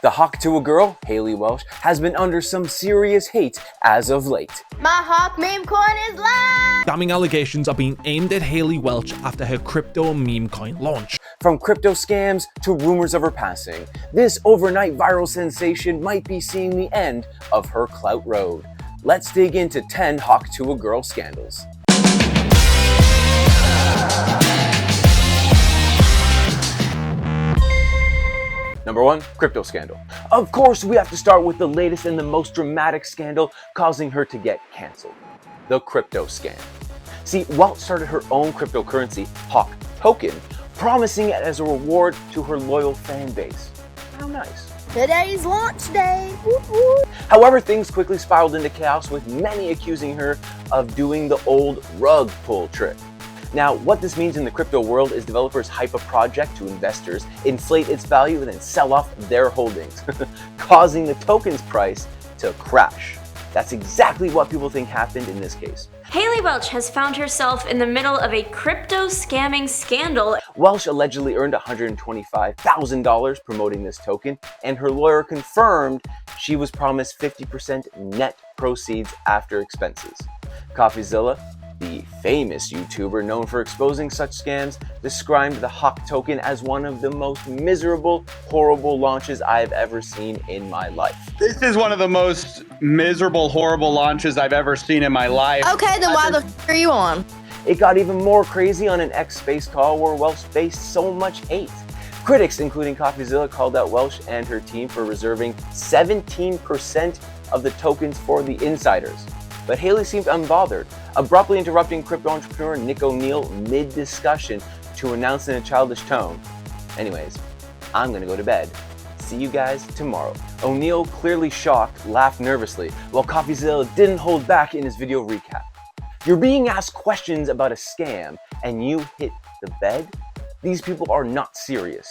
The Hawk Tuah girl, Hailey Welch, has been under some serious hate as of late. My Hawk meme coin is live! Scamming allegations are being aimed at Hailey Welch after her crypto meme coin launch. From crypto scams to rumors of her passing, this overnight viral sensation might be seeing the end of her clout road. Let's dig into 10 Hawk Tuah girl scandals. Number 1, crypto scandal. Of course, we have to start with the latest and the most dramatic scandal causing her to get canceled. The crypto scam. See, Welch started her own cryptocurrency, Hawk Token, promising it as a reward to her loyal fan base. How nice. Today's launch day. Woo-hoo. However, things quickly spiraled into chaos, with many accusing her of doing the old rug pull trick. Now, what this means in the crypto world is developers hype a project to investors, inflate its value, and then sell off their holdings, causing the token's price to crash. That's exactly what people think happened in this case. Hailey Welch has found herself in the middle of a crypto scamming scandal. Welch allegedly earned $125,000 promoting this token, and her lawyer confirmed she was promised 50% net proceeds after expenses. CoffeeZilla, the famous YouTuber known for exposing such scams, described the Hawk token as one of the most miserable, horrible launches I've ever seen in my life. This is one of the most miserable, horrible launches I've ever seen in my life. Okay, then why the f are you on? It got even more crazy on an X Space call where Welch faced so much hate. Critics, including CoffeeZilla, called out Welch and her team for reserving 17% of the tokens for the insiders. But Hailey seemed unbothered, abruptly interrupting crypto entrepreneur Nick O'Neill mid-discussion to announce in a childish tone, "Anyways, I'm gonna go to bed. See you guys tomorrow." O'Neill, clearly shocked, laughed nervously, while CoffeeZilla didn't hold back in his video recap. "You're being asked questions about a scam, and you hit the bed? These people are not serious,"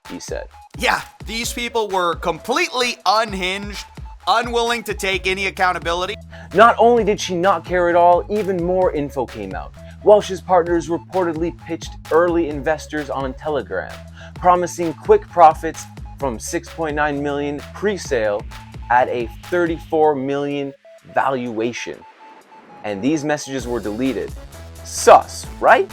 he said. Yeah, these people were completely unhinged, unwilling to take any accountability. Not only did she not care at all, even more info came out. Welch's partners reportedly pitched early investors on Telegram, promising quick profits from $6.9 million pre-sale at a $34 million valuation. And these messages were deleted. Sus, right?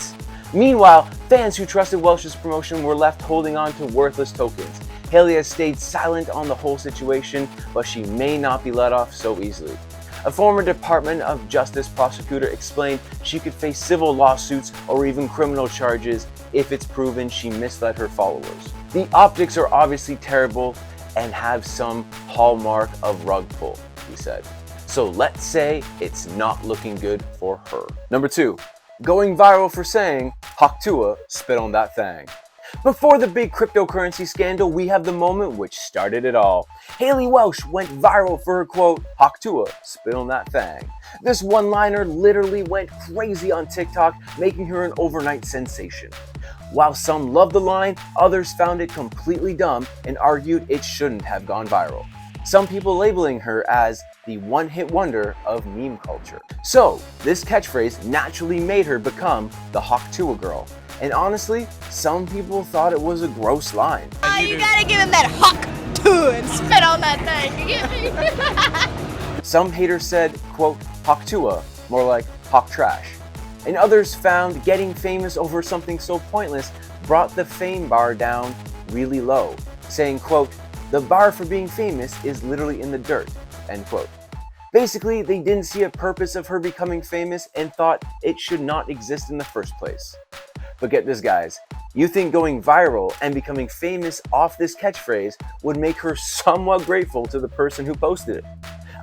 Meanwhile, fans who trusted Welch's promotion were left holding on to worthless tokens. Hailey has stayed silent on the whole situation, but she may not be let off so easily. A former Department of Justice prosecutor explained she could face civil lawsuits or even criminal charges if it's proven she misled her followers. The optics are obviously terrible and have some hallmark of rug pull, he said. So let's say it's not looking good for her. Number 2, going viral for saying, "Hawk Tuah spit on that Thang." Before the big cryptocurrency scandal, we have the moment which started it all. Hailey Welch went viral for her quote, "Hawk Tuah spit on that Thang." This one-liner literally went crazy on TikTok, making her an overnight sensation. While some loved the line, others found it completely dumb and argued it shouldn't have gone viral. Some people labeling her as the one-hit wonder of meme culture. So, this catchphrase naturally made her become the Hawk Tuah girl. And honestly, some people thought it was a gross line. You gotta give him that Hawk Tuah and spit on that thing, you get me? Some haters said, quote, "Hawk Tuah," more like Hawk trash. And others found getting famous over something so pointless brought the fame bar down really low, saying, quote, "The bar for being famous is literally in the dirt," end quote. Basically, they didn't see a purpose of her becoming famous and thought it should not exist in the first place. But get this, guys, you think going viral and becoming famous off this catchphrase would make her somewhat grateful to the person who posted it.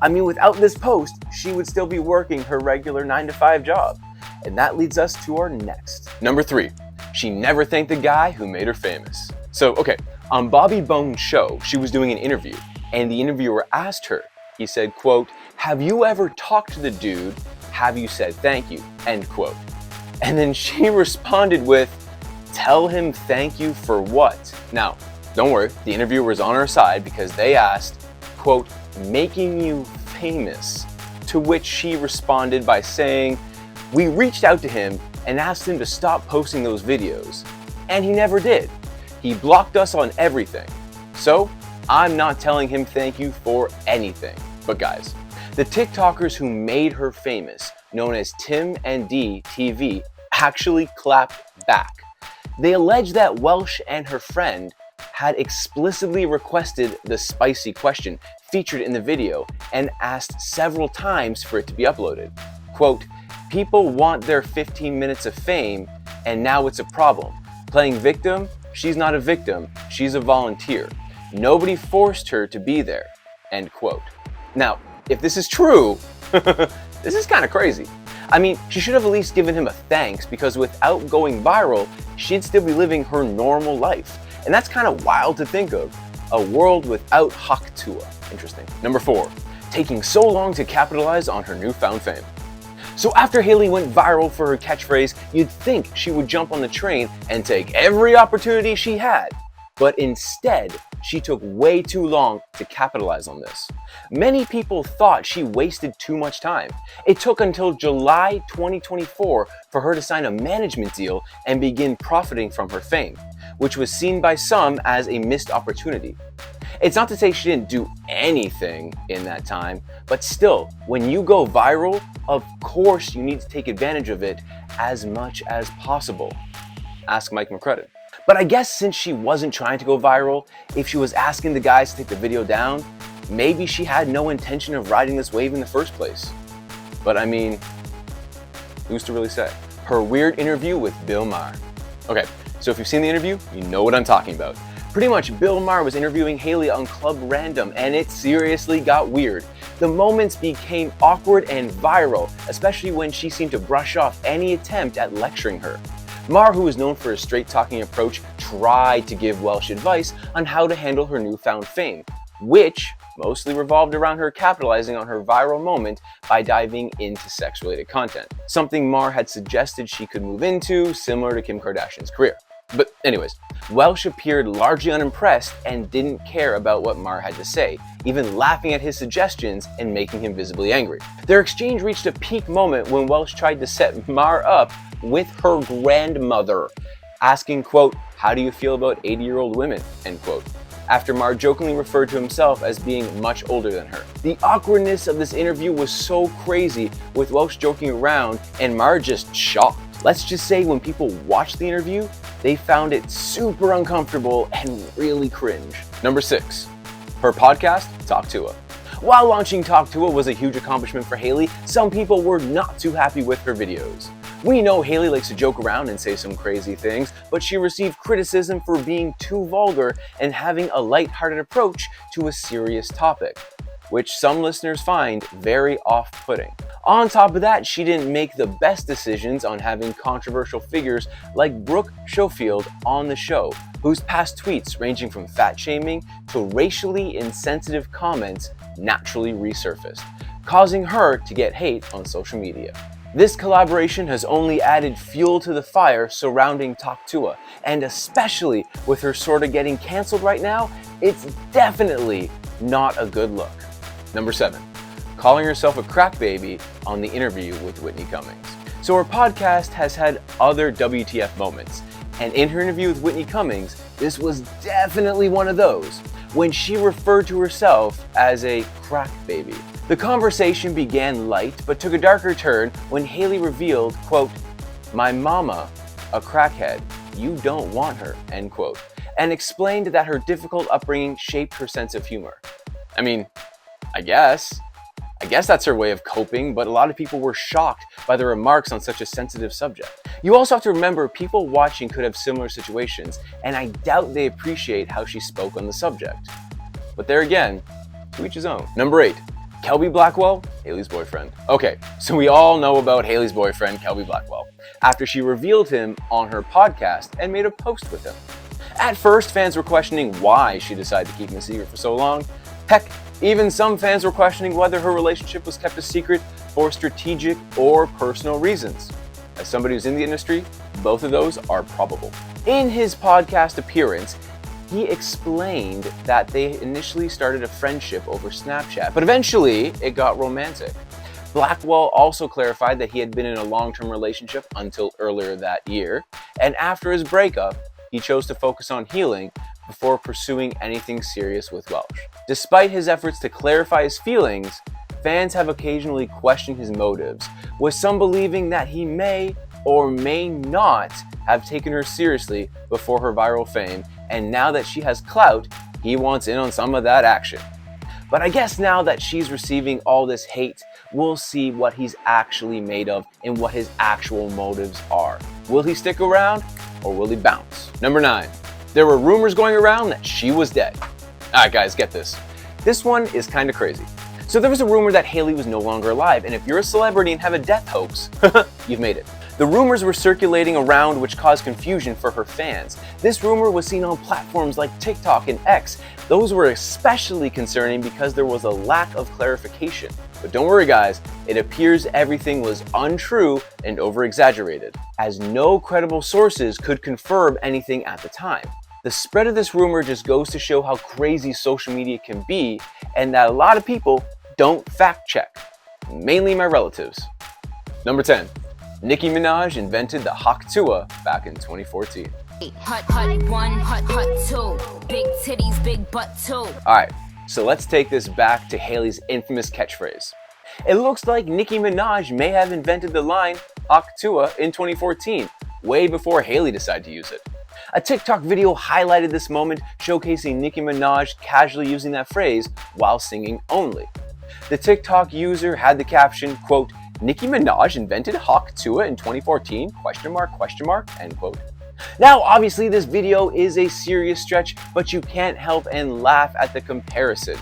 I mean, without this post, she would still be working her regular 9-to-5 job. And that leads us to our next. Number 3, she never thanked the guy who made her famous. So, okay, on Bobby Bones' show, she was doing an interview, and the interviewer asked her, he said, quote, "Have you ever talked to the dude? Have you said thank you?" End quote. And then she responded with, "Tell him thank you for what?" Now, don't worry, the interviewer was on her side because they asked, quote, "Making you famous?" To which she responded by saying, "We reached out to him and asked him to stop posting those videos, and he never did. He blocked us on everything. So I'm not telling him thank you for anything. But guys, the TikTokers who made her famous, known as Tim and D TV, actually clapped back. They allege that Welch and her friend had explicitly requested the spicy question featured in the video and asked several times for it to be uploaded. Quote, "People want their 15 minutes of fame, and now it's a problem. Playing victim? She's not a victim, she's a volunteer. Nobody forced her to be there." End quote. Now, if this is true, this is kind of crazy. I mean, she should have at least given him a thanks, because without going viral, she'd still be living her normal life. And that's kind of wild to think of. A world without Tuah. Interesting. Number 4, taking so long to capitalize on her newfound fame. So after Hailey went viral for her catchphrase, you'd think she would jump on the train and take every opportunity she had. But instead, she took way too long to capitalize on this. Many people thought she wasted too much time. It took until July 2024 for her to sign a management deal and begin profiting from her fame, which was seen by some as a missed opportunity. It's not to say she didn't do anything in that time, but still, when you go viral, of course you need to take advantage of it as much as possible. Ask Mike McCrudden. But I guess since she wasn't trying to go viral, if she was asking the guys to take the video down, maybe she had no intention of riding this wave in the first place. But I mean, who's to really say? Her weird interview with Bill Maher. Okay, so if you've seen the interview, you know what I'm talking about. Pretty much, Bill Maher was interviewing Hailey on Club Random, and it seriously got weird. The moments became awkward and viral, especially when she seemed to brush off any attempt at lecturing her. Maher, who is known for his straight-talking approach, tried to give Welch advice on how to handle her newfound fame, which mostly revolved around her capitalizing on her viral moment by diving into sex-related content, something Maher had suggested she could move into, similar to Kim Kardashian's career. But anyways, Welch appeared largely unimpressed and didn't care about what Maher had to say, even laughing at his suggestions and making him visibly angry. Their exchange reached a peak moment when Welch tried to set Maher up with her grandmother, asking, quote, "How do you feel about 80-year-old women?" End quote, after Maher jokingly referred to himself as being much older than her. The awkwardness of this interview was so crazy, with Welch joking around and Maher just shocked. Let's just say when people watched the interview, they found it super uncomfortable and really cringe. Number 6, her podcast, Talk Tuah. While launching Talk Tuah was a huge accomplishment for Hailey, some people were not too happy with her videos. We know Hailey likes to joke around and say some crazy things, but she received criticism for being too vulgar and having a lighthearted approach to a serious topic, which some listeners find very off-putting. On top of that, she didn't make the best decisions on having controversial figures like Brooke Schofield on the show, whose past tweets ranging from fat-shaming to racially insensitive comments naturally resurfaced, causing her to get hate on social media. This collaboration has only added fuel to the fire surrounding Talk Tuah, and especially with her sorta getting canceled right now, it's definitely not a good look. Number 7, calling herself a crack baby on the interview with Whitney Cummings. So her podcast has had other WTF moments, and in her interview with Whitney Cummings, this was definitely one of those, when she referred to herself as a crack baby. The conversation began light, but took a darker turn when Hailey revealed, quote, "My mama, a crackhead, you don't want her," end quote, and explained that her difficult upbringing shaped her sense of humor. I mean, I guess that's her way of coping, but a lot of people were shocked by the remarks on such a sensitive subject. You also have to remember people watching could have similar situations, and I doubt they appreciate how she spoke on the subject. But there again, to each his own. Number 8, Kelby Blackwell, Hailey's boyfriend. Okay, so we all know about Hailey's boyfriend, Kelby Blackwell, after she revealed him on her podcast and made a post with him. At first, fans were questioning why she decided to keep him a secret for so long. Heck, even some fans were questioning whether her relationship was kept a secret for strategic or personal reasons. As somebody who's in the industry, both of those are probable. In his podcast appearance, he explained that they initially started a friendship over Snapchat, but eventually it got romantic. Blackwell also clarified that he had been in a long-term relationship until earlier that year, and after his breakup, he chose to focus on healing, before pursuing anything serious with Welch. Despite his efforts to clarify his feelings, fans have occasionally questioned his motives, with some believing that he may or may not have taken her seriously before her viral fame, and now that she has clout, he wants in on some of that action. But I guess now that she's receiving all this hate, we'll see what he's actually made of and what his actual motives are. Will he stick around or will he bounce? Number 9. There were rumors going around that she was dead. Alright guys, get this. This one is kinda crazy. So there was a rumor that Hailey was no longer alive, and if you're a celebrity and have a death hoax, you've made it. The rumors were circulating around, which caused confusion for her fans. This rumor was seen on platforms like TikTok and X. Those were especially concerning because there was a lack of clarification. But don't worry guys, it appears everything was untrue and over-exaggerated, as no credible sources could confirm anything at the time. The spread of this rumor just goes to show how crazy social media can be, and that a lot of people don't fact check, mainly my relatives. Number 10. Nicki Minaj invented the hot Tuah back in 2014. Hot, hot one, hot, hot two. Big titties, big butt too. Alright, so let's take this back to Hailey's infamous catchphrase. It looks like Nicki Minaj may have invented the line hot Tuah in 2014, way before Hailey decided to use it. A TikTok video highlighted this moment, showcasing Nicki Minaj casually using that phrase while singing only. The TikTok user had the caption, quote, "Nicki Minaj invented hot Tuah in 2014, question mark, end quote. Now, obviously this video is a serious stretch, but you can't help and laugh at the comparison.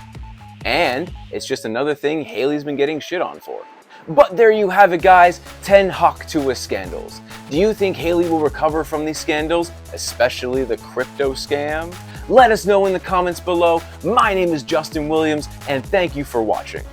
And it's just another thing Hailey's been getting shit on for. But there you have it guys, 10 hot Tuah scandals. Do you think Hailey will recover from these scandals, especially the crypto scam? Let us know in the comments below. My name is Justin Williams, and thank you for watching.